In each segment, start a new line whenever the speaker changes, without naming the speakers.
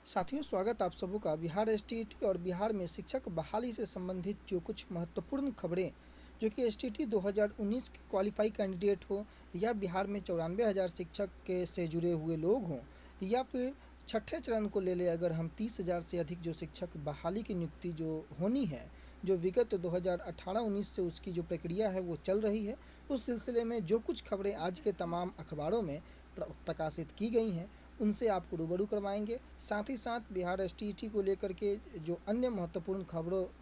साथियों, स्वागत आप सबों का। बिहार एसटीईटी और बिहार में शिक्षक बहाली से संबंधित जो कुछ महत्वपूर्ण खबरें, जो कि एसटीईटी 2019 के क्वालिफाई कैंडिडेट हो, या बिहार में 94,000 शिक्षक के से जुड़े हुए लोग हों, या फिर छठे चरण को ले ले अगर हम 30,000 से अधिक जो शिक्षक बहाली की नियुक्ति जो होनी है, जो विगत 2018-19 से उसकी जो प्रक्रिया है वो चल रही है, उस सिलसिले में जो कुछ खबरें आज के तमाम अखबारों में प्रकाशित की गई हैं उनसे आपको रूबरू करवाएंगे। साथ ही साथ बिहार एसटीईटी को लेकर के जो अन्य महत्वपूर्ण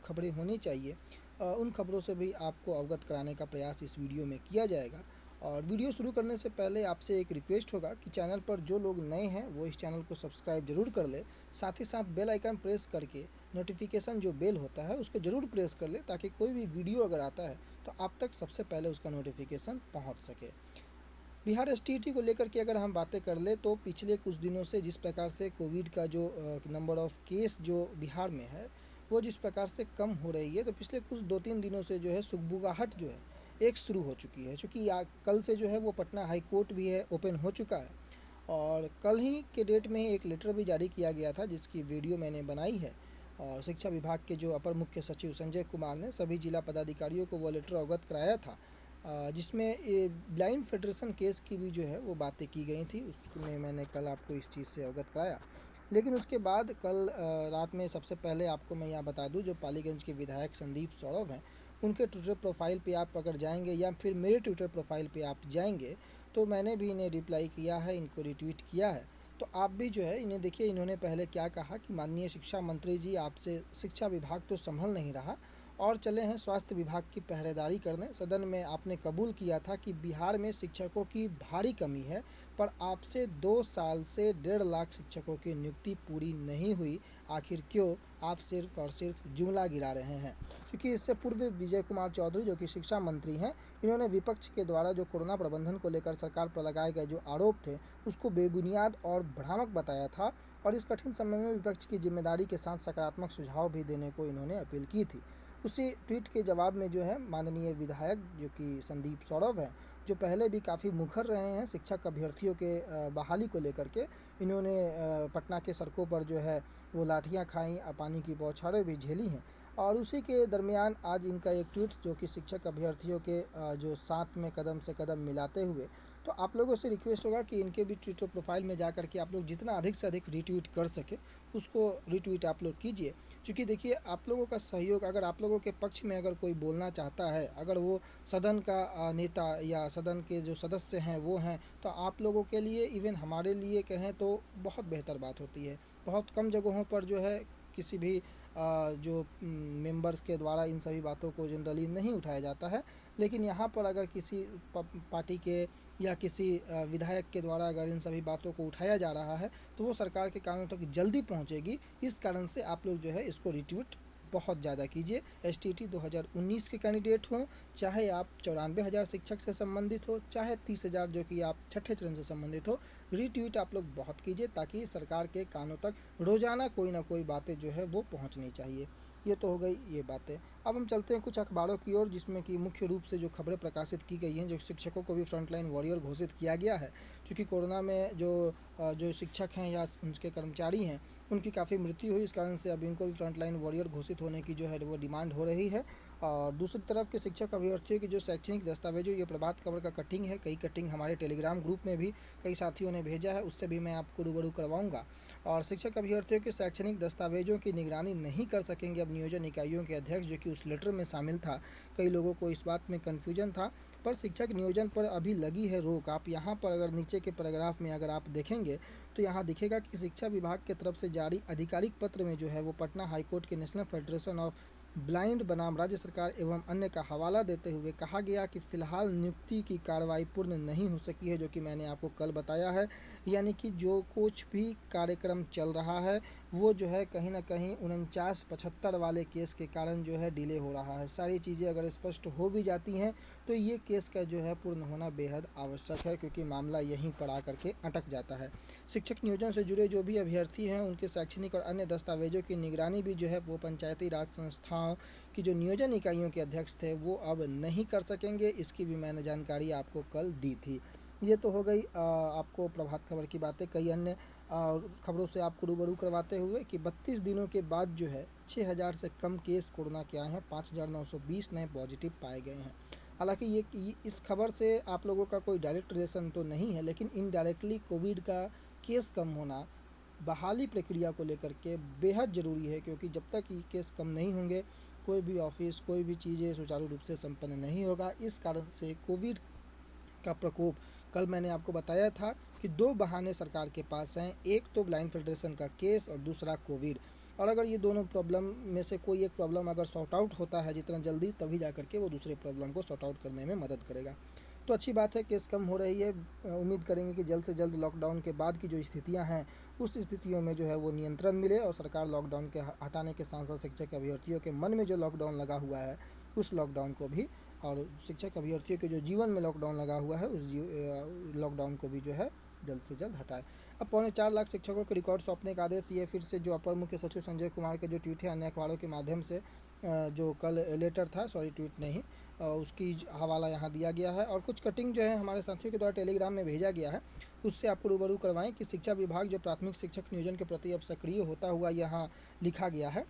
खबरें होनी चाहिए, उन खबरों से भी आपको अवगत कराने का प्रयास इस वीडियो में किया जाएगा। और वीडियो शुरू करने से पहले आपसे एक रिक्वेस्ट होगा कि चैनल पर जो लोग नए हैं वो इस चैनल को सब्सक्राइब जरूर कर ले। साथ ही साथ बेल आइकन प्रेस करके नोटिफिकेशन जो बेल होता है उसको ज़रूर प्रेस कर ले, ताकि कोई भी वीडियो अगर आता है तो आप तक सबसे पहले उसका नोटिफिकेशन पहुंच सके। बिहार एसटीईटी को लेकर के अगर हम बातें कर ले तो पिछले कुछ दिनों से जिस प्रकार से कोविड का जो नंबर ऑफ़ केस जो बिहार में है वो जिस प्रकार से कम हो रही है, तो पिछले कुछ 2-3 दिनों से जो है सुगबुगाहट जो है एक शुरू हो चुकी है। चूँकि कल से जो है वो पटना हाई कोर्ट भी है ओपन हो चुका है, और कल ही के डेट में एक लेटर भी जारी किया गया था जिसकी वीडियो मैंने बनाई है। और शिक्षा विभाग के जो अपर मुख्य सचिव संजय कुमार ने सभी जिला पदाधिकारियों को वो लेटर अवगत कराया था, जिसमें ये ब्लाइंड फेडरेशन केस की भी जो है वो बातें की गई थी। उसमें मैंने कल आपको इस चीज़ से अवगत कराया। लेकिन उसके बाद कल रात में सबसे पहले आपको मैं यहाँ बता दूँ, जो पालीगंज के विधायक संदीप सौरभ हैं, उनके ट्विटर प्रोफाइल पे आप अगर जाएंगे या फिर मेरे ट्विटर प्रोफाइल पे आप जाएंगे तो मैंने भी इन्हें रिप्लाई किया है, इनको रिट्वीट किया है। तो आप भी जो है इन्हें देखिए, इन्होंने पहले क्या कहा कि माननीय शिक्षा मंत्री जी, आपसे शिक्षा विभाग तो संभल नहीं रहा और चले हैं स्वास्थ्य विभाग की पहरेदारी करने। सदन में आपने कबूल किया था कि बिहार में शिक्षकों की भारी कमी है, पर आपसे 2 साल से 1.5 लाख शिक्षकों की नियुक्ति पूरी नहीं हुई। आखिर क्यों आप सिर्फ और सिर्फ जुमला गिरा रहे हैं? क्योंकि इससे पूर्व विजय कुमार चौधरी, जो कि शिक्षा मंत्री हैं, इन्होंने विपक्ष के द्वारा जो कोरोना प्रबंधन को लेकर सरकार पर लगाए गए जो आरोप थे उसको बेबुनियाद और भ्रामक बताया था, और इस कठिन समय में विपक्ष की जिम्मेदारी के साथ सकारात्मक सुझाव भी देने को इन्होंने अपील की थी। उसी ट्वीट के जवाब में जो है माननीय विधायक, जो कि संदीप सौरभ हैं, जो पहले भी काफ़ी मुखर रहे हैं शिक्षक अभ्यर्थियों के बहाली को लेकर के, इन्होंने पटना के सड़कों पर जो है वो लाठियां खाई, पानी की बौछारें भी झेली हैं। और उसी के दरमियान आज इनका एक ट्वीट, जो कि शिक्षक अभ्यर्थियों के जो साथ में कदम से कदम मिलाते हुए, तो आप लोगों से रिक्वेस्ट होगा कि इनके भी ट्विटर प्रोफाइल में जा कर के आप लोग जितना अधिक से अधिक रीट्वीट कर सके उसको रीट्वीट आप लोग कीजिए। क्योंकि देखिए, आप लोगों का सहयोग, अगर आप लोगों के पक्ष में अगर कोई बोलना चाहता है, अगर वो सदन का नेता या सदन के जो सदस्य हैं वो हैं, तो आप लोगों के लिए, इवन हमारे लिए कहें तो बहुत बेहतर बात होती है। बहुत कम जगहों पर जो है किसी भी जो मेंबर्स के द्वारा इन सभी बातों को जनरली नहीं उठाया जाता है, लेकिन यहाँ पर अगर किसी पार्टी के या किसी विधायक के द्वारा अगर इन सभी बातों को उठाया जा रहा है तो वो सरकार के कानों तक जल्दी पहुँचेगी। इस कारण से आप लोग जो है इसको रिट्वीट बहुत ज़्यादा कीजिए। एसटीईटी 2019 के कैंडिडेट हों, चाहे आप 94,000 शिक्षक से संबंधित हो, चाहे 30,000 जो कि आप छठे चरण से संबंधित हो, रीट्वीट आप लोग बहुत कीजिए, ताकि सरकार के कानों तक रोज़ाना कोई ना कोई बातें जो है वो पहुंचनी चाहिए। ये तो हो गई ये बातें। अब हम चलते हैं कुछ अखबारों की ओर, जिसमें कि मुख्य रूप से जो खबरें प्रकाशित की गई हैं, जो शिक्षकों को भी फ्रंटलाइन वॉरियर घोषित किया गया है। क्योंकि कोरोना में जो शिक्षक हैं या उनके कर्मचारी हैं, उनकी काफ़ी मृत्यु हुई, इस कारण से अब इनको भी फ्रंटलाइन वॉरियर घोषित होने की जो है वो डिमांड हो रही है। और दूसरी तरफ के शिक्षक अभ्यर्थियों की जो शैक्षणिक दस्तावेजों, ये प्रभात खबर का कटिंग है, कई कटिंग हमारे टेलीग्राम ग्रुप में भी कई साथियों ने भेजा है, उससे भी मैं आपको रूबरू करवाऊंगा। और शिक्षक अभ्यर्थियों के शैक्षणिक दस्तावेजों की निगरानी नहीं कर सकेंगे अब नियोजन इकाइयों के अध्यक्ष, जो कि उस लेटर में शामिल था। कई लोगों को इस बात में कन्फ्यूजन था, पर शिक्षक नियोजन पर अभी लगी है रोक। आप यहाँ पर अगर नीचे के पैराग्राफ में अगर आप देखेंगे तो यहाँ दिखेगा कि शिक्षा विभाग की तरफ से जारी आधिकारिक पत्र में जो है वो पटना हाईकोर्ट के नेशनल फेडरेशन ऑफ ब्लाइंड बनाम राज्य सरकार एवं अन्य का हवाला देते हुए कहा गया कि फिलहाल नियुक्ति की कार्रवाई पूर्ण नहीं हो सकी है, जो कि मैंने आपको कल बताया है। यानी कि जो कुछ भी कार्यक्रम चल रहा है वो जो है कहीं ना कहीं 49-75 वाले केस के कारण जो है डिले हो रहा है। सारी चीज़ें अगर स्पष्ट हो भी जाती हैं तो ये केस का जो है पूर्ण होना बेहद आवश्यक है, क्योंकि मामला यहीं पर आकर के अटक जाता है। शिक्षक नियोजन से जुड़े जो भी अभ्यर्थी हैं उनके शैक्षणिक और अन्य दस्तावेजों की निगरानी भी जो है वो पंचायती राज संस्थाओं की जो नियोजन इकाइयों के अध्यक्ष थे वो अब नहीं कर सकेंगे। इसकी भी मैंने जानकारी आपको कल दी थी। ये तो हो गई आपको प्रभात खबर की बातें। कई अन्य और खबरों से आपको रूबरू करवाते हुए कि 32 दिनों के बाद जो है 6000 से कम केस कोरोना के आए हैं, 5920 नए पॉजिटिव पाए गए हैं। हालांकि इस खबर से आप लोगों का कोई डायरेक्ट रिलेशन तो नहीं है, लेकिन इनडायरेक्टली कोविड का केस कम होना बहाली प्रक्रिया को लेकर के बेहद ज़रूरी है, क्योंकि जब तक ये केस कम नहीं होंगे कोई भी ऑफिस, कोई भी चीज़ें सुचारू रूप से संपन्न नहीं होगा। इस कारण से कोविड का प्रकोप, कल मैंने आपको बताया था कि दो बहाने सरकार के पास हैं, एक तो ब्लाइंड फेडरेशन का केस और दूसरा कोविड। और अगर ये दोनों प्रॉब्लम में से कोई एक प्रॉब्लम अगर सॉर्ट आउट होता है जितना जल्दी, तभी जा करके वो दूसरे प्रॉब्लम को सॉर्ट आउट करने में मदद करेगा। तो अच्छी बात है, केस कम हो रही है। उम्मीद करेंगे कि जल्द से जल्द लॉकडाउन के बाद की जो स्थितियां हैं उस स्थितियों में जो है वो नियंत्रण मिले और सरकार लॉकडाउन के हटाने के साथ साथ शिक्षक अभ्यर्थियों के मन में जो लॉकडाउन लगा हुआ है उस लॉकडाउन को भी, और शिक्षक अभ्यर्थियों के जो जीवन में लॉकडाउन लगा हुआ है उस लॉकडाउन को भी जो है जल्द से जल्द हटाए। अब 4.25 लाख शिक्षकों को रिकॉर्ड सौंपने का आदेश, ये फिर से जो अपर मुख्य सचिव संजय कुमार के जो ट्वीट है अन्य अखबारों के माध्यम से जो कल लेटर था, सॉरी ट्वीट नहीं, उसकी हवाला यहाँ दिया गया है। और कुछ कटिंग जो है हमारे साथियों के द्वारा टेलीग्राम में भेजा गया है, उससे आपको रूबरू करवाएं कि शिक्षा विभाग जो प्राथमिक शिक्षक नियोजन के प्रति अब सक्रिय होता हुआ यहाँ लिखा गया है।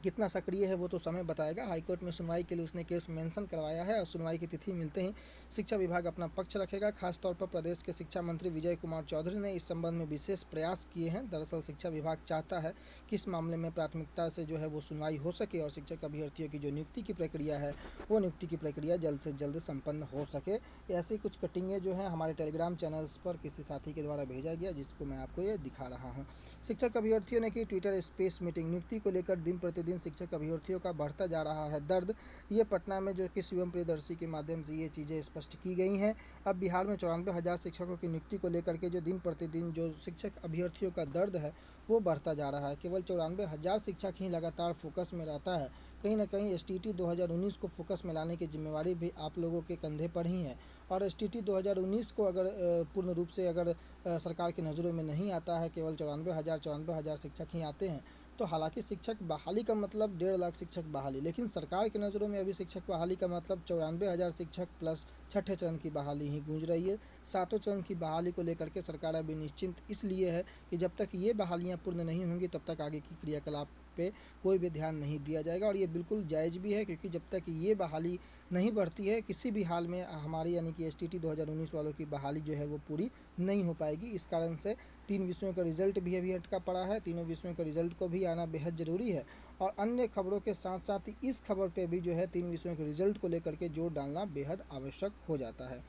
कितना सक्रिय है वो तो समय बताएगा। हाईकोर्ट में सुनवाई के लिए उसने केस मेंशन करवाया है और सुनवाई की तिथि मिलते ही शिक्षा विभाग अपना पक्ष रखेगा। खासतौर पर प्रदेश के शिक्षा मंत्री विजय कुमार चौधरी ने इस संबंध में विशेष प्रयास किए हैं। दरअसल शिक्षा विभाग चाहता है कि इस मामले में प्राथमिकता से जो है वो सुनवाई हो सके और शिक्षक अभ्यर्थियों की जो नियुक्ति की प्रक्रिया है वो नियुक्ति की प्रक्रिया जल्द से जल्द संपन्न हो सके। ऐसी कुछ कटिंगें जो हैं हमारे टेलीग्राम चैनल्स पर किसी साथी के द्वारा भेजा गया, जिसको मैं आपको ये दिखा रहा हूँ। शिक्षक अभ्यर्थियों ने की ट्विटर स्पेस मीटिंग, नियुक्ति को लेकर दिन प्रतिदिन शिक्षक अभ्यर्थियों का बढ़ता जा रहा है दर्द। ये पटना में जो कि शिवम प्रियदर्शी के माध्यम से ये चीज़ें स्पष्ट की गई हैं। अब बिहार में 94,000 शिक्षकों की नियुक्ति को लेकर के जो दिन प्रतिदिन जो शिक्षक अभ्यर्थियों का दर्द है वो बढ़ता जा रहा है। केवल 94,000 शिक्षक ही लगातार फोकस में रहता है। कहीं ना कहीं STT 2019 को फोकस में लाने की जिम्मेवारी भी आप लोगों के कंधे पर ही है। और STT 2019 को अगर पूर्ण रूप से अगर सरकार की नज़रों में नहीं आता है, केवल 94,000 शिक्षक ही आते हैं, तो हालांकि शिक्षक बहाली का मतलब 1.5 लाख शिक्षक बहाली, लेकिन सरकार की नज़रों में अभी शिक्षक बहाली का मतलब 94,000 शिक्षक प्लस छठे चरण की बहाली ही गूंज रही है। सातों चरण की बहाली को लेकर के सरकार अभी निश्चिंत इसलिए है कि जब तक ये बहालियाँ पूर्ण नहीं होंगी तब तक आगे की क्रियाकलाप पे कोई भी ध्यान नहीं दिया जाएगा। और ये बिल्कुल जायज़ भी है, क्योंकि जब तक ये बहाली नहीं बढ़ती है किसी भी हाल में हमारी यानी कि STT 2019 वालों की बहाली जो है वो पूरी नहीं हो पाएगी। इस कारण से 3 विषयों का रिजल्ट भी अभी अटका पड़ा है, तीनों विषयों का रिजल्ट को भी आना बेहद ज़रूरी है। और अन्य खबरों के साथ साथ इस खबर पे भी जो है 3 विषयों के रिजल्ट को लेकर के जोर डालना बेहद आवश्यक हो जाता है।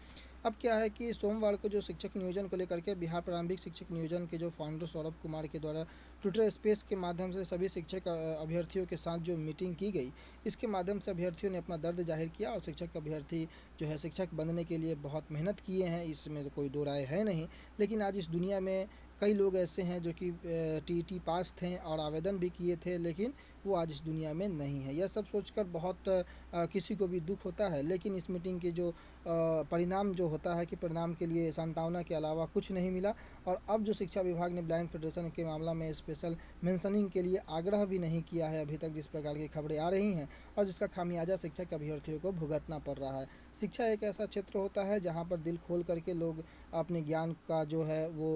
अब क्या है कि सोमवार को जो शिक्षक नियोजन को लेकर के बिहार प्रारंभिक शिक्षक नियोजन के जो फाउंडर सौरभ कुमार के द्वारा ट्विटर स्पेस के माध्यम से सभी शिक्षक अभ्यर्थियों के साथ जो मीटिंग की गई, इसके माध्यम से अभ्यर्थियों ने अपना दर्द जाहिर किया। और शिक्षक अभ्यर्थी जो है शिक्षक बनने के लिए बहुत मेहनत किए हैं, इसमें तो कोई दो राय है नहीं। लेकिन आज इस दुनिया में कई लोग ऐसे हैं जो कि TET पास थे और आवेदन भी किए थे, लेकिन वो आज इस दुनिया में नहीं है। यह सब सोचकर बहुत किसी को भी दुख होता है। लेकिन इस मीटिंग के जो परिणाम जो होता है कि परिणाम के लिए सांत्वना के अलावा कुछ नहीं मिला। और अब जो शिक्षा विभाग ने ब्लाइंड फेडरेशन के मामला में स्पेशल मेंशनिंग के लिए आग्रह भी नहीं किया है अभी तक, जिस प्रकार की खबरें आ रही हैं, और जिसका खामियाजा शिक्षक अभ्यर्थियों को भुगतना पड़ रहा है। शिक्षा एक ऐसा क्षेत्र होता है जहाँ पर दिल खोल करके लोग अपने ज्ञान का जो है वो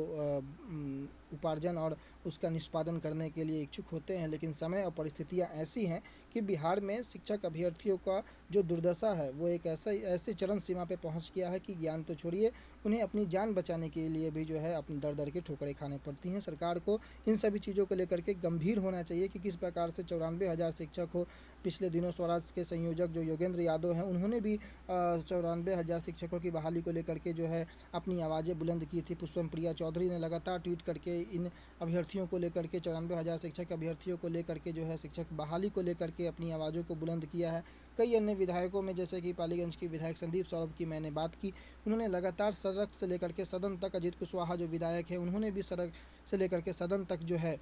उपार्जन और उसका निष्पादन करने के लिए इच्छुक होते हैं। लेकिन समय और परिस्थितियाँ ऐसी हैं कि बिहार में शिक्षक अभ्यर्थियों का जो दुर्दशा है वो एक ऐसे चरम सीमा पे पहुंच गया है कि ज्ञान तो छोड़िए, उन्हें अपनी जान बचाने के लिए भी जो है अपनी दर दर के ठोकरें खाने पड़ती हैं। सरकार को इन सभी चीज़ों को लेकर के गंभीर होना चाहिए कि किस प्रकार से 94,000 शिक्षक हो। पिछले दिनों स्वराज के संयोजक जो योगेंद्र यादव हैं उन्होंने भी 94,000 शिक्षकों की बहाली को लेकर के जो है अपनी आवाज़ें बुलंद की थी। पुष्पम प्रिया चौधरी ने लगातार ट्वीट करके इन अभ्यर्थियों को लेकर के 94,000 शिक्षक अभ्यर्थियों को लेकर के जो है शिक्षक बहाली को लेकर के अपनी आवाज़ों को बुलंद किया है। कई अन्य विधायकों में जैसे कि पालीगंज की विधायक संदीप सौरभ की मैंने बात की, उन्होंने लगातार सड़क से लेकर के सदन तक, अजीत कुशवाहा जो विधायक है उन्होंने भी सड़क से लेकर के सदन तक जो है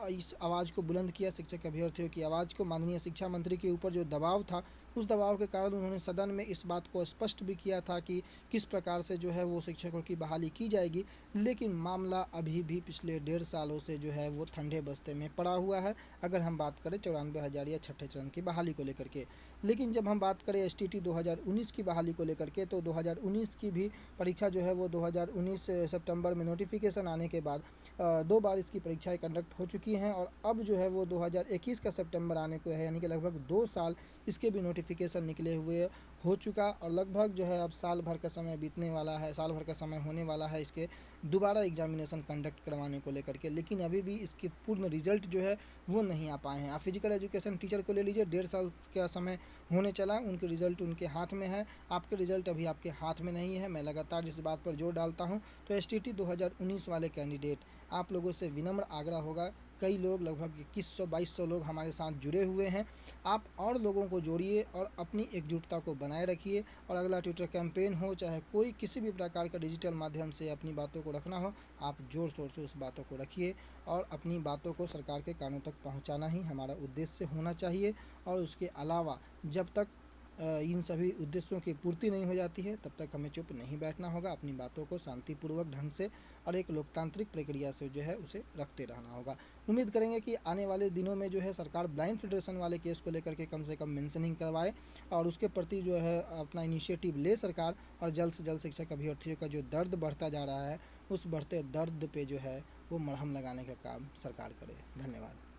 इस आवाज़ को बुलंद किया, शिक्षक अभ्यर्थियों की आवाज़ को। माननीय शिक्षा मंत्री के ऊपर जो दबाव था उस दबाव के कारण उन्होंने सदन में इस बात को स्पष्ट भी किया था कि किस प्रकार से जो है वो शिक्षकों की बहाली की जाएगी, लेकिन मामला अभी भी पिछले 1.5 सालों से जो है वो ठंडे बस्ते में पड़ा हुआ है, अगर हम बात करें 94,000 या छठे चरण की बहाली को लेकर के। लेकिन जब हम बात करें STT 2019 की बहाली को लेकर के, तो 2019 की भी परीक्षा जो है वो 2019 सितंबर में नोटिफिकेशन आने के बाद 2 बार इसकी परीक्षाएं कंडक्ट हो चुकी हैं, और अब जो है वो 2021 का सितंबर आने को है, यानी कि लगभग 2 साल इसके भी नोटिफिकेशन निकले हुए हो चुका, और लगभग जो है अब साल भर का समय बीतने वाला है, साल भर का समय होने वाला है इसके दोबारा एग्जामिनेशन कंडक्ट करवाने को लेकर के, लेकिन अभी भी इसके पूर्ण रिजल्ट जो है वो नहीं आ पाए हैं। आप फिजिकल एजुकेशन टीचर को ले लीजिए, 1.5 साल का समय होने चला, उनके रिजल्ट उनके हाथ में है, आपके रिजल्ट अभी आपके हाथ में नहीं है। मैं लगातार इस बात पर जोर डालता हूँ। तो STT 2019 वाले कैंडिडेट, आप लोगों से विनम्र आग्रह होगा, कई लोग लगभग 2100-2200 लोग हमारे साथ जुड़े हुए हैं, आप और लोगों को जोड़िए और अपनी एकजुटता को बनाए रखिए, और अगला ट्विटर कैंपेन हो, चाहे कोई किसी भी प्रकार का डिजिटल माध्यम से अपनी बातों को रखना हो, आप जोर शोर से उस बातों को रखिए, और अपनी बातों को सरकार के कानों तक पहुंचाना ही हमारा उद्देश्य होना चाहिए। और उसके अलावा जब तक इन सभी उद्देश्यों की पूर्ति नहीं हो जाती है, तब तक हमें चुप नहीं बैठना होगा, अपनी बातों को शांतिपूर्वक ढंग से और एक लोकतांत्रिक प्रक्रिया से जो है उसे रखते रहना होगा। उम्मीद करेंगे कि आने वाले दिनों में जो है सरकार ब्लाइंड फेडरेशन वाले केस को लेकर के कम से कम मेंशनिंग करवाए, और उसके प्रति जो है अपना इनिशिएटिव ले सरकार, और जल्द से जल्द शिक्षक अभ्यर्थियों का जो दर्द बढ़ता जा रहा है, उस बढ़ते दर्द पे जो है वो मरहम लगाने का काम सरकार करे। धन्यवाद।